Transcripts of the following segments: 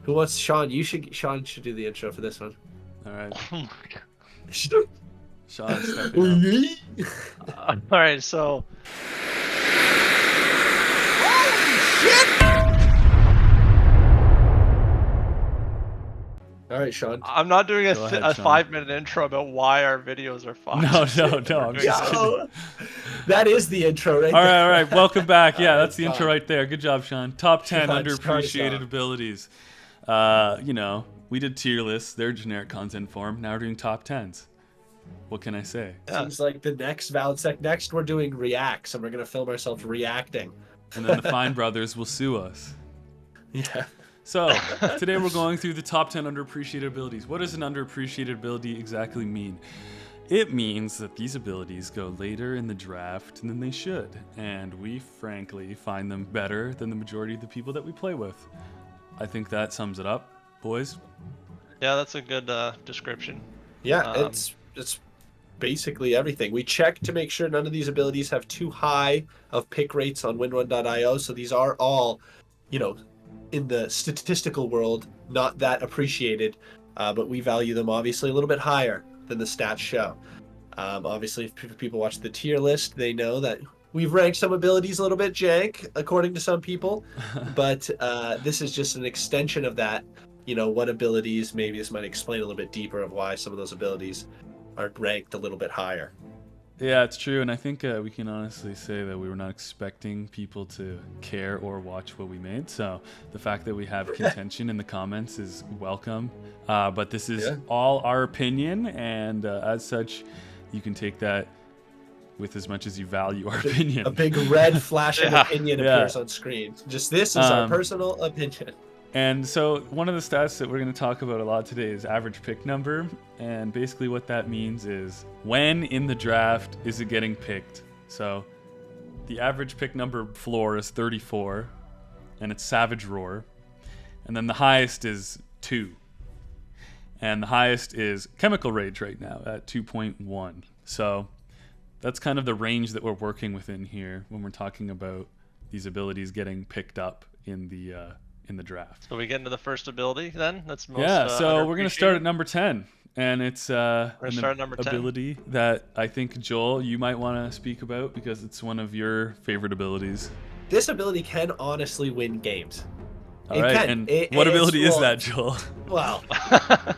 Who wants Sean? Sean should do the intro for this one. All right. Oh my god. Sean, step it up. All right, so All right, Sean. I'm not doing a Go ahead, Sean. 5-minute intro about why our videos are fine. No. I'm just kidding. Yo, that is the intro right All there. right. Welcome back. Yeah, that's the Sean. intro right there. Good job, Sean. Top 10 Sean, underappreciated Sean. abilities. We did tier lists. They're generic content form. Now we're doing top 10s. What can I say? Yeah. Seems like the next valid sec. Next, we're doing reacts, and we're gonna film ourselves reacting. And then the Fine Brothers will sue us. Yeah. So, today we're going through the top 10 underappreciated abilities. What does an underappreciated ability exactly mean? It means that these abilities go later in the draft than they should, and we frankly find them better than the majority of the people that we play with. I think that sums it up, boys. Yeah, that's a good description. Yeah, it's basically everything. We check to make sure none of these abilities have too high of pick rates on winrun.io, so these are all, in the statistical world, not that appreciated, but we value them obviously a little bit higher than the stats show. Obviously, if people watch the tier list, they know that we've ranked some abilities a little bit jank, according to some people, but this is just an extension of that. What abilities, maybe this might explain a little bit deeper of why some of those abilities are ranked a little bit higher. Yeah, it's true, and I think we can honestly say that we were not expecting people to care or watch what we made, so the fact that we have contention in the comments is welcome, but this is all our opinion, and as such, you can take that with as much as you value our opinion. A big red flashing opinion appears on screen. Just this is our personal opinion. And so one of the stats that we're going to talk about a lot today is average pick number. And basically what that means is when in the draft is it getting picked. So the average pick number floor is 34 and it's Savage Roar. And then the highest is 2. And the highest is Chemical Rage right now at 2.1. So that's kind of the range that we're working within here when we're talking about these abilities getting picked up in the draft. So we get into the first ability then? That's most so we're going to start at number 10. And it's an start at number 10. ability that I think, Joel, you might want to speak about because it's one of your favorite abilities. This ability can honestly win games. All right, and what ability is that, Joel? Well,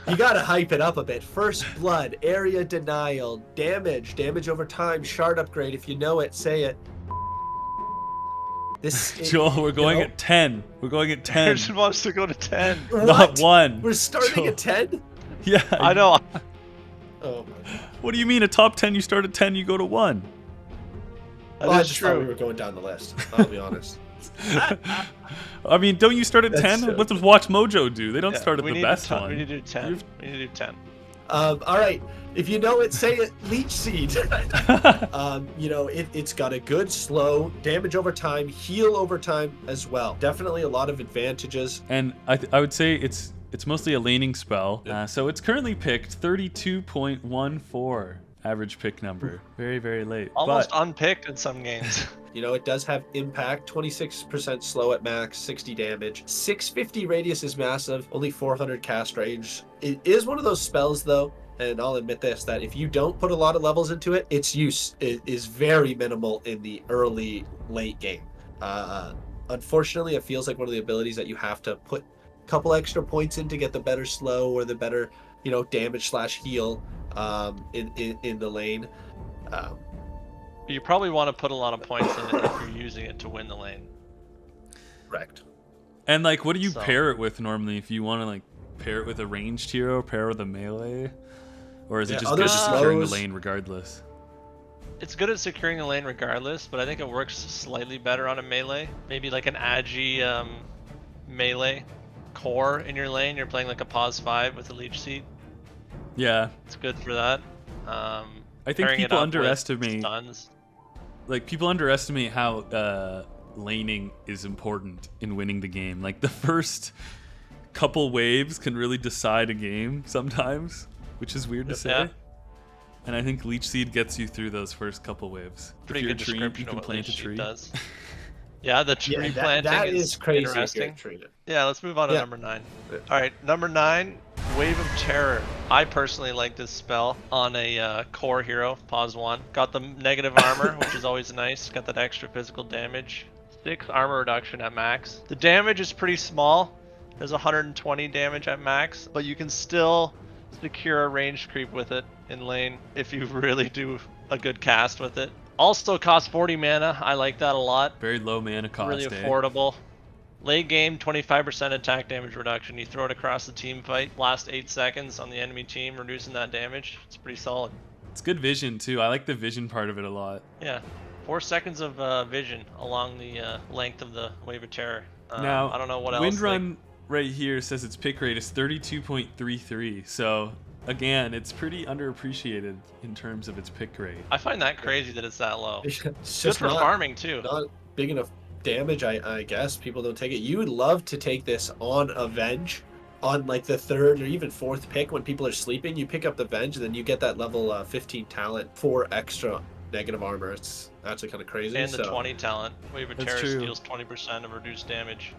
you got to hype it up a bit. First Blood, Area Denial, Damage over time, Shard Upgrade. If you know it, say it. Joel, we're going at 10. We're going at 10. Christian wants to go to 10. Not 1. We're starting at 10? Yeah. I know. Oh. What do you mean? A top 10, you start at 10, you go to 1. I just thought we were going down the list. I'll be honest. I mean, don't you start at 10? What does Watch Mojo do? They don't start at the best one. We need to do 10. We need to do 10. All right. If you know it, say it. Leech Seed. It's got a good slow damage over time, heal over time as well. Definitely a lot of advantages. And I would say it's mostly a laning spell. So it's currently picked 32.14 average pick number. Very, very late. Almost unpicked in some games. It does have impact, 26% slow at max, 60 damage. 650 radius is massive, only 400 cast range. It is one of those spells, though, and I'll admit this, that if you don't put a lot of levels into it, its use is very minimal in the late game. Unfortunately, it feels like one of the abilities that you have to put a couple extra points in to get the better slow or the better, damage/heal in the lane. You probably want to put a lot of points in it if you're using it to win the lane. Correct. And what do you pair it with normally? If you want to pair it with a ranged hero, pair it with a melee, or is it just good at securing the lane regardless? It's good at securing the lane regardless, but I think it works slightly better on a melee. Maybe like an Agi melee core in your lane. You're playing like a pause 5 with a Leech Seed. Yeah, it's good for that. I think people underestimate. People underestimate how laning is important in winning the game. The first couple waves can really decide a game sometimes, which is weird to say. Yeah. And I think Leech Seed gets you through those first couple waves. Pretty good description of what Leech Seed does. Yeah, the tree Yeah, planting that is is crazy. interesting. Trina. Yeah, let's move on to Yeah. number 9. All right, number 9, Wave of Terror. I personally like this spell on a core hero, pause 1. Got the negative armor, which is always nice. Got that extra physical damage. 6 armor reduction at max. The damage is pretty small. There's 120 damage at max, but you can still secure a range creep with it in lane if you really do a good cast with it. Also costs 40 mana. I like that a lot. Very low mana cost. Really affordable. Late game, 25% attack damage reduction. You throw it across the team fight, last 8 seconds on the enemy team, reducing that damage. It's pretty solid. It's good vision too. I like the vision part of it a lot. Yeah, 4 seconds of vision along the length of the Wave of Terror. Now, I don't know what else. Windrun right here says its pick rate is 32.33. So again, it's pretty underappreciated in terms of its pick rate. I find that crazy that it's that low. It's Good just for farming too. not big enough damage. I guess people don't take it. You would love to take this on Avenge, on like the 3rd or even 4th pick when people are sleeping. You pick up the Venge, and then you get that level 15 talent for extra negative armor. It's actually kind of crazy. And the 20 talent. Wave of That's Terror true. steals 20% of reduced damage.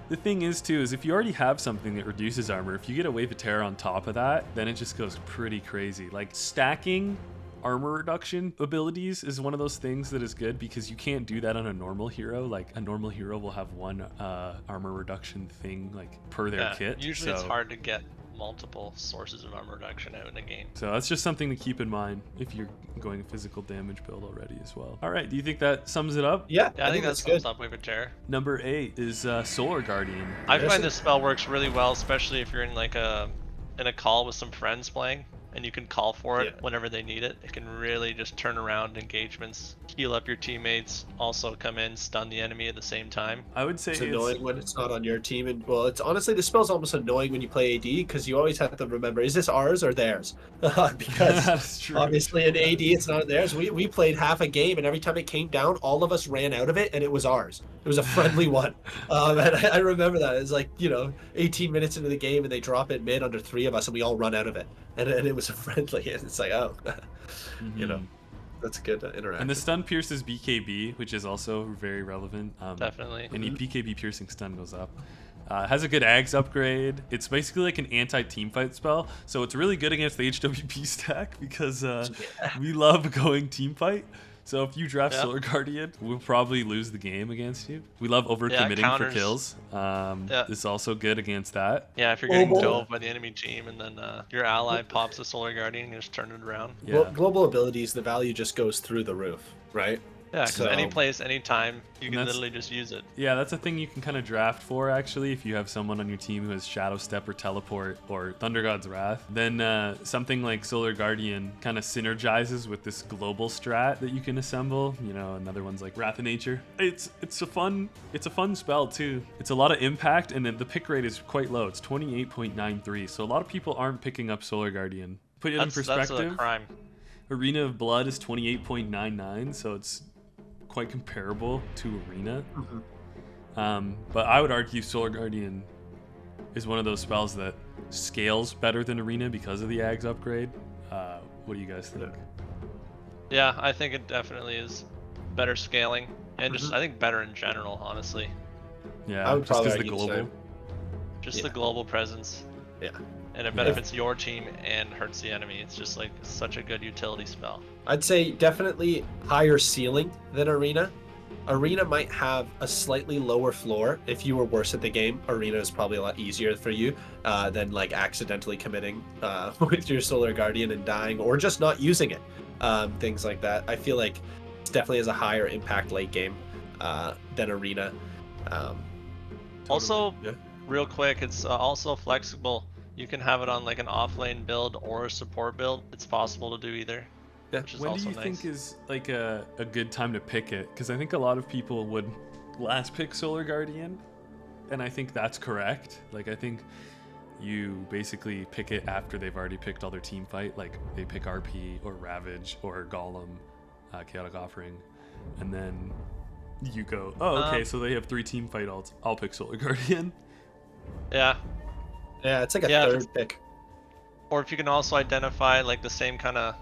The thing is too, is if you already have something that reduces armor, if you get a Wave of Terror on top of that, then it just goes pretty crazy. Like stacking armor reduction abilities is one of those things that is good because you can't do that on a normal hero. Like a normal hero will have one armor reduction thing like per their kit. Usually it's hard to get multiple sources of armor reduction out in a game. So that's just something to keep in mind if you're going a physical damage build already as well. All right, do you think that sums it up? Yeah, I think that that's sums good. up Wave of Terror. Number 8 is Solar Guardian. I find this spell works really well, especially if you're in like a call with some friends playing, and you can call for it whenever they need it. It can really just turn around engagements, heal up your teammates, also come in, stun the enemy at the same time. I would say It's annoying when it's not on your team, and well, it's honestly the spell's almost annoying when you play AD because you always have to remember, is this ours or theirs? Because That's true. obviously in AD it's not theirs. We played half a game, and every time it came down, all of us ran out of it, and it was ours. It was a friendly one, and I remember that. It's like 18 minutes into the game, and they drop it mid under 3 of us, and we all run out of it, and it was a friendly. And it's like, oh, that's good interaction. And the stun pierces BKB, which is also very relevant. Definitely. Any BKB piercing stun goes up. Has a good Ags upgrade. It's basically like an anti-team fight spell, so it's really good against the HWP stack because we love going team fight. So if you draft Solar Guardian, we'll probably lose the game against you. We love overcommitting for kills. It's also good against that. Yeah, if you're getting dove by the enemy team and then your ally pops a Solar Guardian and you just turn it around. Yeah. Well, global abilities, the value just goes through the roof, right? Yeah, because So- any place, any time, you can literally just use it. Yeah, that's a thing you can kind of draft for, actually, if you have someone on your team who has Shadow Step or Teleport or Thunder God's Wrath. Then something like Solar Guardian kind of synergizes with this global strat that you can assemble. Another one's like Wrath of Nature. It's a fun spell too. It's a lot of impact, and then the pick rate is quite low. It's 28.93, so a lot of people aren't picking up Solar Guardian. Put it in perspective. That's a crime. Arena of Blood is 28.99, so it's quite comparable to Arena. But I would argue Solar Guardian is one of those spells that scales better than Arena because of the Ags upgrade. What do you guys think? Yeah, I think it definitely is better scaling, and just I think better in general, honestly. Yeah, I would just probably because the argue the global. same. Just the global presence. Yeah. And it benefits your team and hurts the enemy. It's just like such a good utility spell. I'd say definitely higher ceiling than Arena. Arena might have a slightly lower floor. If you were worse at the game, Arena is probably a lot easier for you than like accidentally committing with your Solar Guardian and dying or just not using it. Things like that. I feel like it definitely has a higher impact late game than Arena. Also, real quick, it's also flexible. You can have it on like an off-lane build or a support build. It's possible to do either. Yeah. Which is When do also you nice. think is like a good time to pick it? Because I think a lot of people would last pick Solar Guardian, and I think that's correct. Like I think you basically pick it after they've already picked all their team fight. Like they pick RP or Ravage or Golem, Chaotic Offering, and then you go, oh, okay, so they have 3 team fight ults. I'll pick Solar Guardian. Yeah. Yeah, it's like a Yeah, third pick. Or if you can also identify like the same kind of,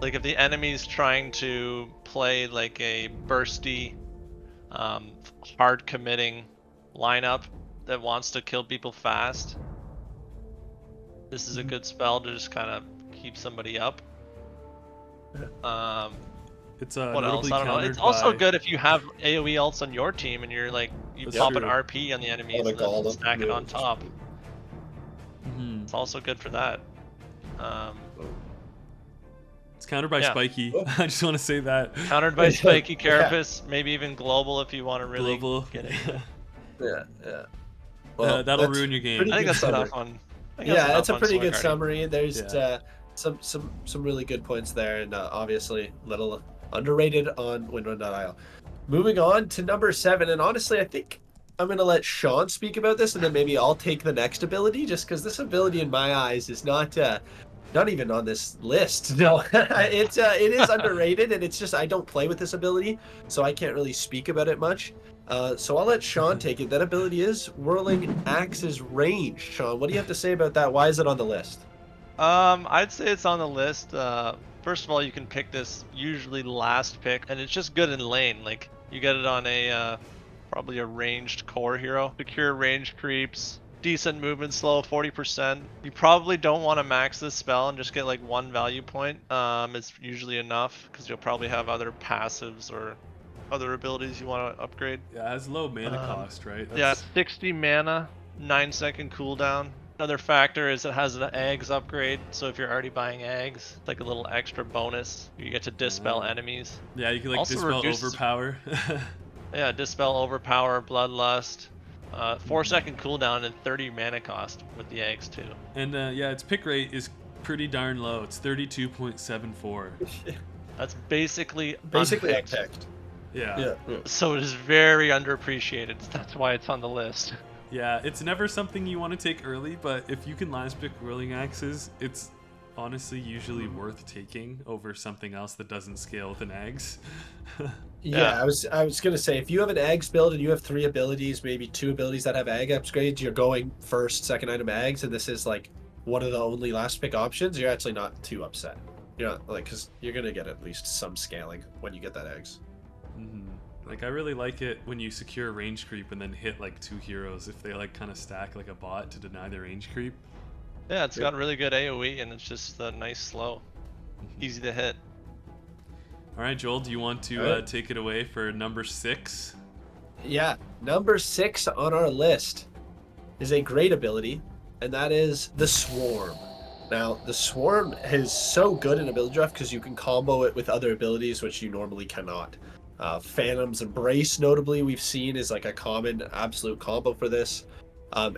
like if the enemy's trying to play like a bursty hard committing lineup that wants to kill people fast, this is a good spell to just kind of keep somebody up. It's What else? notably I don't know. countered It's also by- good if you have AoE ults on your team and you're like, you That's pop true. an RP on the enemies Like and then all the stack it on moves. top. Mhm. It's also good for that. It's countered by Yeah. Spiky. Oh. I just want to say that. Countered by Spiky Yeah. Carapace, maybe even global if you want to really Global. get it. Yeah. That'll that's ruin your game. pretty I think good that's summary. enough on. I think Yeah, enough that's a on pretty Sword good Guardian. summary. There's Yeah. some really good points there, and obviously little underrated on windrun.io. Moving on to number 7, and honestly, I think I'm gonna let Sean speak about this, and then maybe I'll take the next ability, just because this ability in my eyes is not even on this list. No, it is underrated, and it's just I don't play with this ability, so I can't really speak about it much. So I'll let Sean take it. That ability is Whirling Axe's range. Sean, what do you have to say about that? Why is it on the list? I'd say it's on the list. First of all, you can pick this usually last pick, and it's just good in lane. Like you get it on a probably a ranged core hero. Secure range creeps, decent movement slow, 40%. You probably don't want to max this spell and just get like 1 value point. It's usually enough because you'll probably have other passives or other abilities you want to upgrade. Yeah, it has low mana cost, right? Yeah, 60 mana, 9-second cooldown. Another factor is it has the eggs upgrade, so if you're already buying eggs, it's like a little extra bonus. You get to dispel enemies. Yeah, you can like Also dispel reduces- overpower. Yeah, dispel, overpower, bloodlust. 4-second cooldown and 30 mana cost with the eggs too. And yeah, its pick rate is pretty darn low. It's 32.74. That's basically Basically unpicked. unpicked. Yeah. So it is very underappreciated. That's why it's on the list. Yeah, it's never something you want to take early, but if you can last pick Whirling Axes, it's honestly usually worth taking over something else that doesn't scale with an eggs. Yeah, I was gonna say, if you have an eggs build and you have 3 abilities, maybe 2 abilities that have egg upgrades, you're going first, second item eggs, and this is like one of the only last pick options. You're actually not too upset. You're not like, because you're gonna get at least some scaling when you get that eggs. Like I really like it when you secure a range creep and then hit like 2 heroes if they like kind of stack like a bot to deny the range creep. Yeah, it's got really good AoE and it's just a nice slow. Easy to hit. All right, Joel, do you want to All right. take it away for number 6? Yeah, number 6 on our list is a great ability, and that is the Swarm. Now, the Swarm is so good in ability draft because you can combo it with other abilities which you normally cannot. Phantom's Embrace, notably, we've seen is like a common absolute combo for this.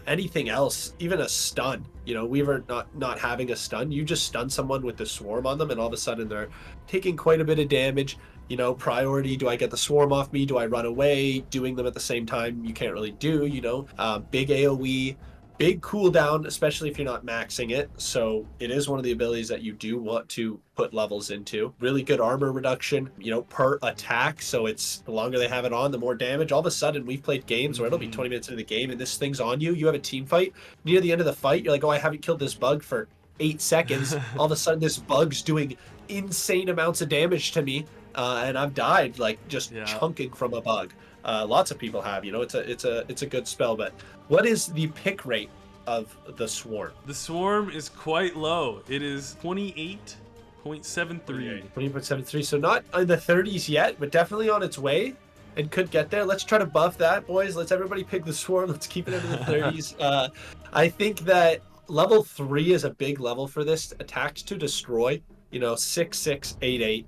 Anything else, even a stun, you know, Weaver not having a stun, you just stun someone with the Swarm on them and all of a sudden they're taking quite a bit of damage. You know, priority, do I get the Swarm off me? Do I run away? Doing them at the same time, you can't really do, you know. Big AoE, big cooldown, especially if you're not maxing it. So it is one of the abilities that you do want to put levels into. Really good armor reduction, you know, per attack. So it's the longer they have it on, the more damage. All of a sudden, we've played games where it'll be 20 minutes into the game and this thing's on you. You have a team fight. Near the end of the fight, you're like, oh, I haven't killed this bug for 8 seconds. All of a sudden, this bug's doing insane amounts of damage to me. And I've died, like just chunking from a bug. Lots of people have, you know, it's a good spell. But what is the pick rate of the Swarm? The Swarm is quite low. It is 28.73. 20.73, so not in the 30s yet, but definitely on its way and could get there. Let's try to buff that, boys. Let's everybody pick the Swarm. Let's keep it in the 30s. I think that level 3 is a big level for this. Attacked to destroy, you know, 6/6, 8/8.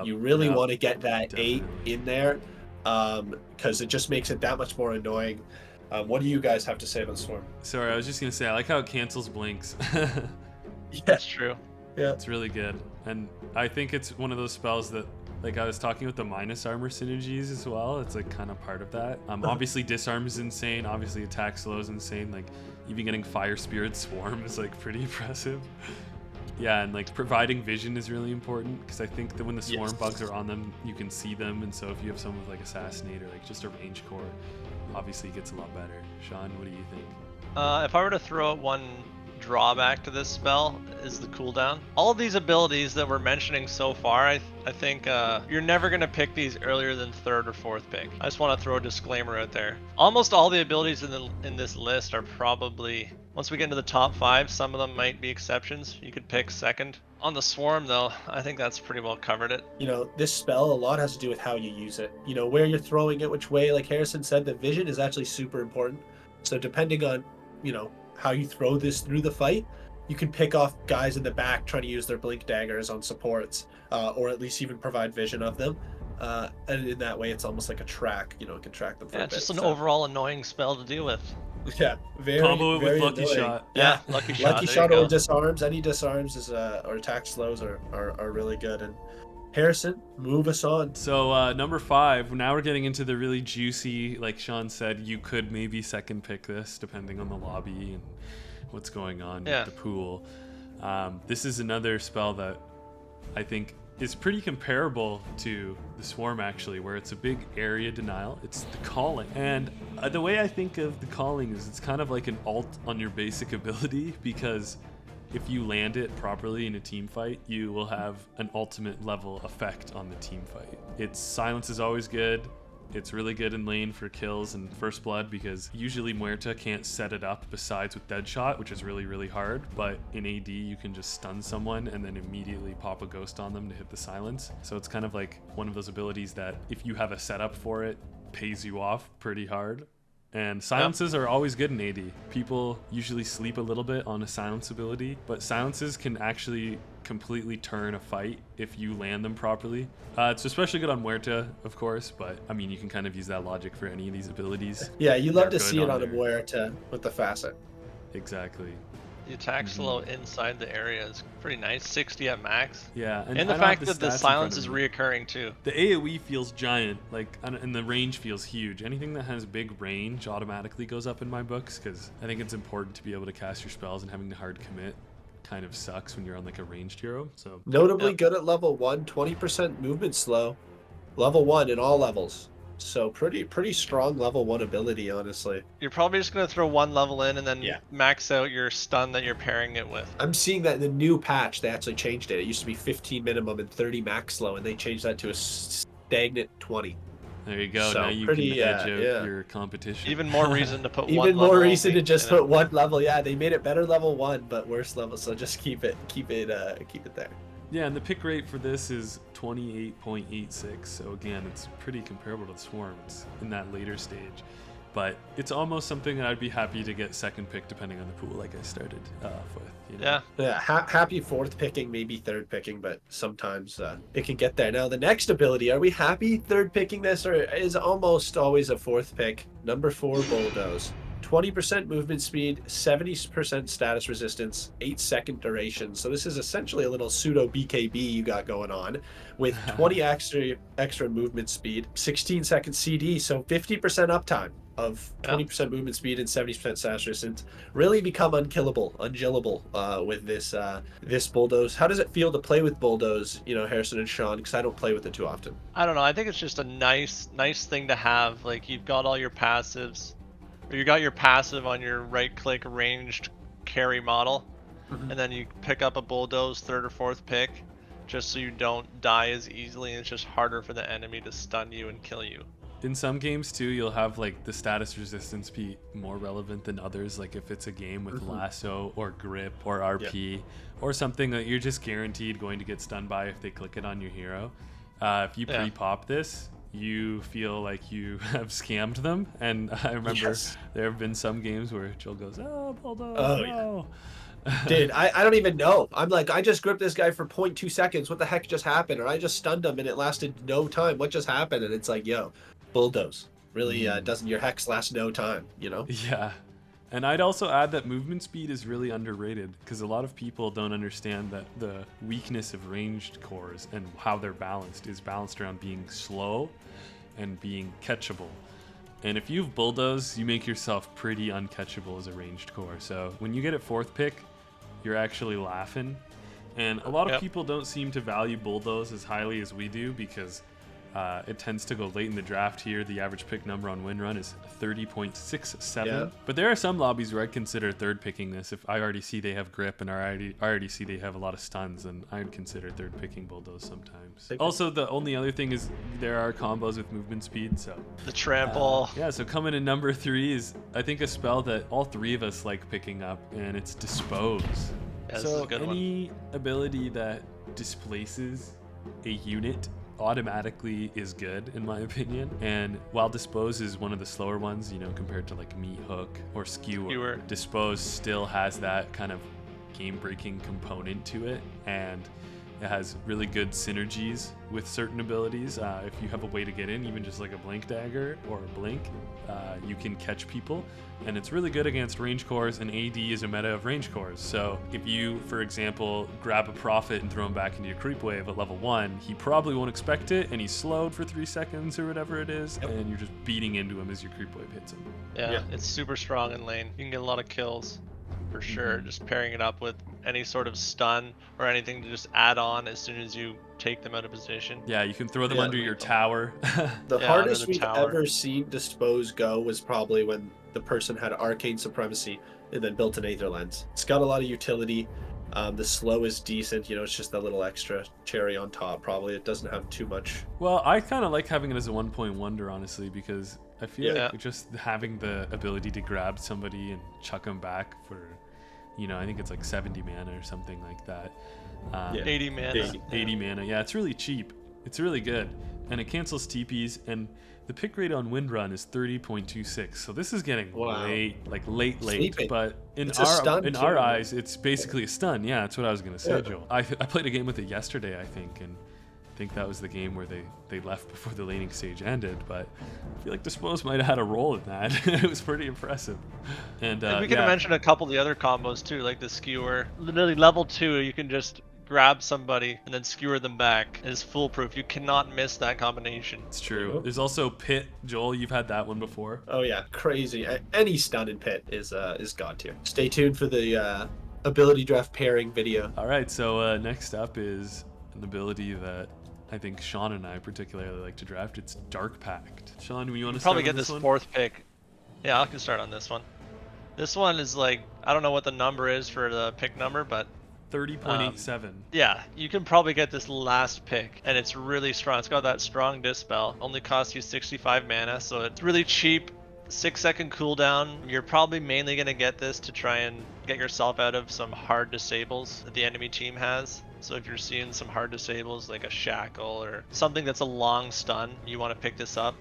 You really want to get that 8 in there because it just makes it that much more annoying. What do you guys have to say about Swarm? Sorry, I was just gonna say I like how it cancels blinks. Yeah, That's true. yeah. It's really good, and I think it's one of those spells that, like I was talking with the minus armor synergies as well. It's like kind of part of that. Obviously disarm is insane. Obviously attack slow is insane. Like even getting Fire Spirit Swarm is like pretty impressive. Yeah, and like providing vision is really important because I think that when the Swarm bugs are on them, you can see them, and so if you have someone with like Assassinate or like just a range core, obviously it gets a lot better. Sean, what do you think? If I were to throw out one drawback to this spell is the cooldown. All of these abilities that we're mentioning so far, I think you're never going to pick these earlier than 3rd or 4th pick. I just want to throw a disclaimer out there. Almost all the abilities in this list are probably, once we get into the top 5, some of them might be exceptions. You could pick 2nd. On the Swarm, though, I think that's pretty well covered it. You know, this spell, a lot has to do with how you use it. You know, where you're throwing it, which way. Like Harrison said, the vision is actually super important. So depending on, you know, how you throw this through the fight, you can pick off guys in the back trying to use their blink daggers on supports, or at least even provide vision of them. And in that way, it's almost like a track. You know, it can track them for a bit. It's just an overall annoying spell to deal with. Yeah, very combo it very with Lucky annoying. Shot. Yeah, Lucky Shot. Lucky there Shot you or go. disarms. Any disarms is or attack slows are really good. And Harrison, move us on. So number 5, now we're getting into the really juicy, like Sean said, you could maybe 2nd pick this depending on the lobby and what's going on with the pool. This is another spell that I think is pretty comparable to the Swarm, actually, where it's a big area denial. It's the Calling. And the way I think of the Calling is it's kind of like an alt on your basic ability, because if you land it properly in a team fight, you will have an ultimate level effect on the team fight. Its silence is always good. It's really good in lane for kills and first blood, because usually Muerta can't set it up besides with Deadshot, which is really, really hard. But in AD, you can just stun someone and then immediately pop a ghost on them to hit the silence. So it's kind of like one of those abilities that if you have a setup for it, pays you off pretty hard. And silences are always good in AD. People usually sleep a little bit on a silence ability, but silences can actually completely turn a fight if you land them properly. It's especially good on Muerta, of course, but I mean, you can kind of use that logic for any of these abilities. Yeah, you love to They're see good it on a there. Muerta with the facet. Exactly. The attack slow inside the area is pretty nice. 60 at max. Yeah, And I the don't fact have that the stats in silence front is of me. reoccurring too. The AoE feels giant, like, and the range feels huge. Anything that has big range automatically goes up in my books, because I think it's important to be able to cast your spells, and having to hard commit kind of sucks when you're on like a ranged hero. So Notably good at level 1, 20% movement slow. Level 1 in all levels. So pretty strong level 1 ability, honestly. You're probably just going to throw 1 level in and then Yeah. max out your stun that you're pairing it with. I'm seeing that in the new patch, they actually changed it. It used to be 15 minimum and 30 max slow, and they changed that to a stagnant 20. there you go. So now you pretty, can edge out yeah. your competition. Even more reason to put one Even level more reason only to just in it. put 1 level. Yeah, they made it better level 1, but worse level. So just keep it there. Yeah, and the pick rate for this is 28.86. So again, it's pretty comparable to the Swarm. It's in that later stage. But it's almost something that I'd be happy to get 2nd pick depending on the pool, like I started off with. You know? Yeah. Yeah, happy 4th picking, maybe 3rd picking, but sometimes it can get there. Now, the next ability, are we happy 3rd picking this, or is almost always a 4th pick? Number 4, Bulldoze. 20% movement speed, 70% status resistance, 8-second duration. So this is essentially a little pseudo BKB you got going on, with 20 extra movement speed, 16-second CD, so 50% uptime of 20% movement speed and 70% status resistance. Really become unkillable, with this Bulldoze. How does it feel to play with Bulldoze, you know, Harrison and Sean? Because I don't play with it too often. I don't know. I think it's just a nice thing to have. Like, you've got all your passives. Or you got your passive on your right-click ranged carry model, and then you pick up a Bulldoze 3rd or 4th pick, just so you don't die as easily, and it's just harder for the enemy to stun you and kill you. In some games too, you'll have like the status resistance be more relevant than others. Like if it's a game with lasso or grip or RP or something that you're just guaranteed going to get stunned by if they click it on your hero. If you pre-pop this, you feel like you have scammed them. And I remember there have been some games where Joel goes, "Oh, Bulldoze, no." Dude, I don't even know. I'm like, I just gripped this guy for 0.2 seconds. What the heck just happened? Or I just stunned him and it lasted no time. What just happened? And it's like, yo, Bulldoze. Really doesn't your hex last no time, you know? Yeah. And I'd also add that movement speed is really underrated, because a lot of people don't understand that the weakness of ranged cores and how they're balanced is balanced around being slow and being catchable. And if you've Bulldoze, you make yourself pretty uncatchable as a ranged core. So when you get it 4th pick, you're actually laughing. And a lot of people don't seem to value Bulldoze as highly as we do, because It tends to go late in the draft here. The average pick number on win run is 30.67. Yeah. But there are some lobbies where I'd consider third picking this. If I already see they have grip and I already see they have a lot of stuns, then I'd consider third picking Bulldoze sometimes. Also, the only other thing is there are combos with movement speed. So The trample. yeah, so coming in number 3 is, I think, a spell that all 3 of us like picking up, and it's Dispose. Yeah, this So is a good any ability that displaces a unit automatically is good, in my opinion. And while Dispose is one of the slower ones, you know, compared to like Meat Hook or Skewer, Dispose still has that kind of game-breaking component to it, and it has really good synergies with certain abilities. If you have a way to get in, even just like a Blink Dagger or a Blink, you can catch people. And it's really good against range cores, and AD is a meta of range cores. So if you, for example, grab a Prophet and throw him back into your creep wave at level 1, he probably won't expect it, and he's slowed for 3 seconds or whatever it is, and you're just beating into him as your creep wave hits him. Yeah, it's super strong in lane. You can get a lot of kills. For sure, just pairing it up with any sort of stun or anything to just add on as soon as you take them out of position. Yeah, you can throw them under your tower. The hardest we've ever seen Dispose go was probably when the person had Arcane Supremacy and then built an Aether Lens. It's got a lot of utility. The slow is decent, you know, it's just a little extra cherry on top probably. It doesn't have too much. Well, I kind of like having it as a 1-point wonder, honestly, because I feel like just having the ability to grab somebody and chuck them back for, you know, I think it's like 70 mana or something like that. 80 mana. 80 mana. Yeah, it's really cheap. It's really good. And it cancels TPs, and the pick rate on Wind Run is 30.26. So this is getting late. Sleeping. But in our eyes, it's basically a stun. Yeah, that's what I was going to say, Joel. I played a game with it yesterday, I think, and I think that was the game where they left before the laning stage ended, but I feel like Dispose might have had a role in that. It was pretty impressive. And we could have mentioned a couple of the other combos too, like the Skewer. Literally level 2, you can just grab somebody and then skewer them back. It is foolproof. You cannot miss that combination. It's true. There's also Pit. Joel, you've had that one before. Oh yeah, crazy. Any stun in Pit is god tier. Stay tuned for the ability draft pairing video. All right, so next up is an ability that I think Sean and I particularly like to draft. It's Dark Pact. Sean, you want to probably get this fourth pick? Yeah, I can start on this one. This one is like, I don't know what the number is for the pick number, but 30.87. Yeah, you can probably get this last pick, and it's really strong. It's got that strong Dispel. Only costs you 65 mana, so it's really cheap. 6-second cooldown. You're probably mainly going to get this to try and get yourself out of some hard disables that the enemy team has. So if you're seeing some hard disables like a shackle or something that's a long stun, you want to pick this up.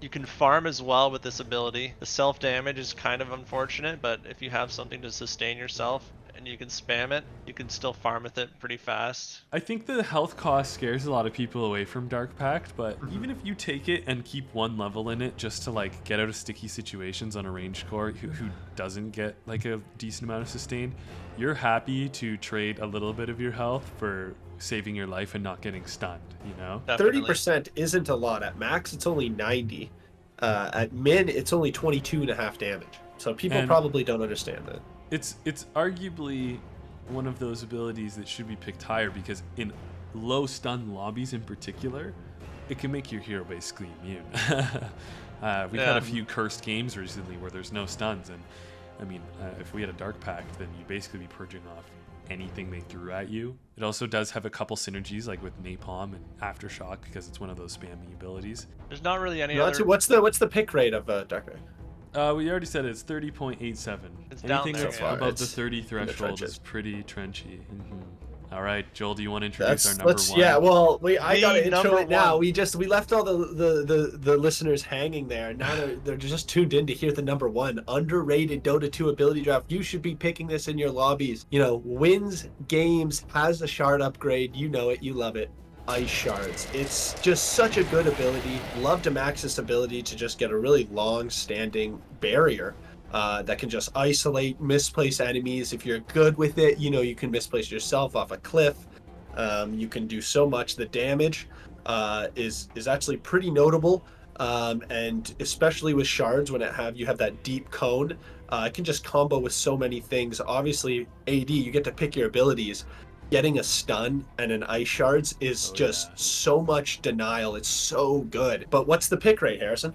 You can farm as well with this ability. The self damage is kind of unfortunate, but if you have something to sustain yourself and you can spam it, you can still farm with it pretty fast. I think the health cost scares a lot of people away from Dark Pact, but even if you take it and keep 1 level in it just to like get out of sticky situations on a range core who doesn't get like a decent amount of sustain, you're happy to trade a little bit of your health for saving your life and not getting stunned, you know? 30% isn't a lot. At max, it's only 90. At min, it's only 22.5 damage. So people probably don't understand that. It's arguably one of those abilities that should be picked higher, because in low stun lobbies in particular, it can make your hero basically immune. We've had a few cursed games recently where there's no stuns, and I mean, if we had a Dark Pact, then you'd basically be purging off anything they threw at you. It also does have a couple synergies, like with Napalm and Aftershock, because it's one of those spammy abilities. There's not really any other... What's the pick rate of Dark Pact? We already said it's 30.87. Anything that's above the 30 threshold is pretty trenchy. All right, Joel, do you want to introduce our number one? Yeah, well, I gotta intro it now. We left all the listeners hanging there. Now they're just tuned in to hear the number one underrated Dota 2 ability draft. You should be picking this in your lobbies. You know, wins games, has a shard upgrade. You know it, you love it. Ice Shards. It's just such a good ability. Love Demax's ability to just get a really long-standing barrier that can just isolate misplaced enemies. If you're good with it, you know, you can misplace yourself off a cliff. You can do so much. The damage is actually pretty notable, and especially with shards, when you have that deep cone, it can just combo with so many things. Obviously, AD, you get to pick your abilities. getting a stun and an ice shards is just so much denial. It's so good. But what's the pick rate, Harrison?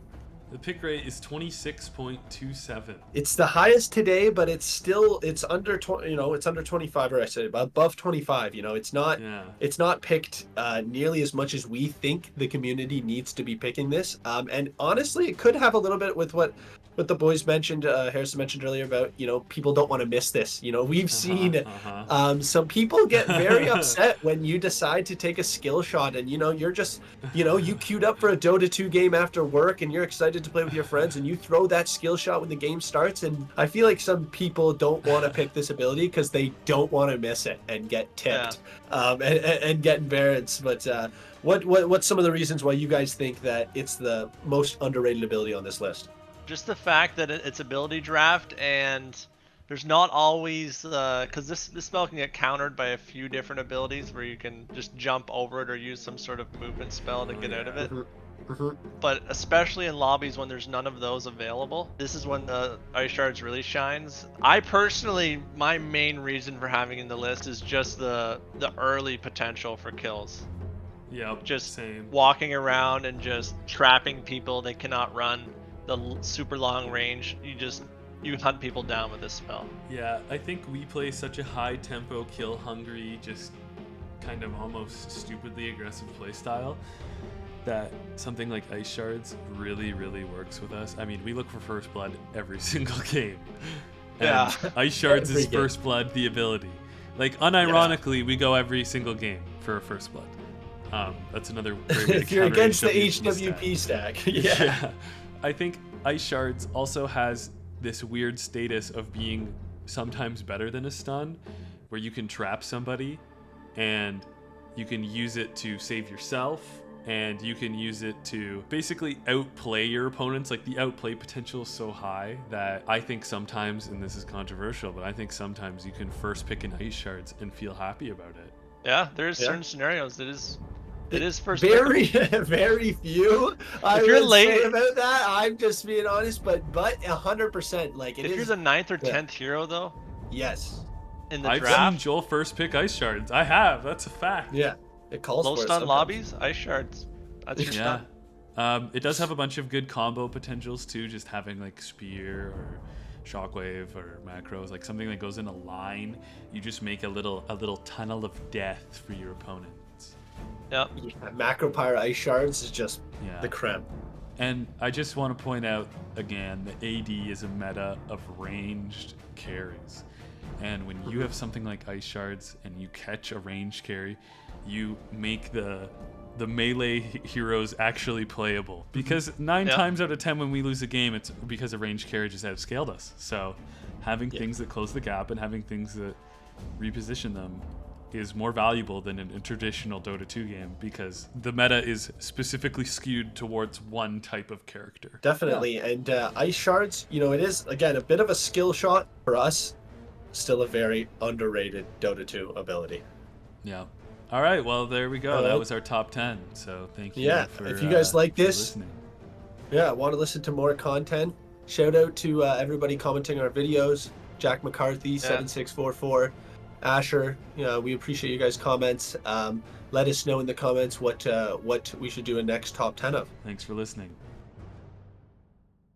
The pick rate is 26.27. It's the highest today, but it's under 20, it's under 25, or I said above 25. It's not picked nearly as much as we think the community needs to be picking this. And honestly, it could have a little bit with what the boys mentioned, Harrison mentioned earlier about, people don't want to miss this. We've seen some people get very upset when you decide to take a skill shot and, you're just, you queued up for a Dota 2 game after work and you're excited to play with your friends and you throw that skill shot when the game starts. And I feel like some people don't want to pick this ability because they don't want to miss it and get tipped and get embarrassed. But what's some of the reasons why you guys think that it's the most underrated ability on this list? Just the fact that it's ability draft, and there's not always because this spell can get countered by a few different abilities where you can just jump over it or use some sort of movement spell to get out of it. But especially in lobbies when there's none of those available, this is when the ice shards really shines. I personally, my main reason for having in the list is just the early potential for kills. Yep, just same. Walking around and just trapping people they cannot run. The super long range, you hunt people down with this spell. Yeah, I think we play such a high tempo, kill hungry, just kind of almost stupidly aggressive playstyle that something like ice shards really, really works with us. I mean, we look for first blood every single game. And ice shards is first blood the ability. Like, unironically, we go every single game for first blood. That's another very good if you're against the HWP stack. Yeah. I think ice shards also has this weird status of being sometimes better than a stun, where you can trap somebody and you can use it to save yourself, and you can use it to basically outplay your opponents. Like, the outplay potential is so high that I think sometimes, and this is controversial, but I think sometimes you can first pick an ice shards and feel happy about it. Yeah, there's certain scenarios that it is first very very few I would say about that. I'm just being honest, but 100%, like, if you're the 9th or 10th hero though, yes, in the I've draft, seen Joel first pick ice shards. I have, that's a fact. Yeah, it calls low for stun it lobbies, ice shards, that's your stun. It does have a bunch of good combo potentials too, just having like spear or shockwave or macros, like something that goes in a line. You just make a little tunnel of death for your opponent. Yep. Yeah, macro pyro ice shards is just the creme. And I just want to point out again that AD is a meta of ranged carries. And when you have something like ice shards and you catch a ranged carry, you make the melee heroes actually playable. Because 9 times out of 10 when we lose a game, it's because a ranged carry just outscaled us. So having things that close the gap and having things that reposition them is more valuable than in a traditional Dota 2 game, because the meta is specifically skewed towards one type of character. Definitely. And ice shards, it is, again, a bit of a skill shot for us. Still a very underrated Dota 2 ability. Yeah. All right, well, there we go. That was our top 10. So thank you for if you guys like this, listening. Want to listen to more content, shout out to everybody commenting our videos. Jack McCarthy, 7644. Asher, we appreciate you guys' comments. Let us know in the comments what we should do a next top 10 of. Thanks for listening.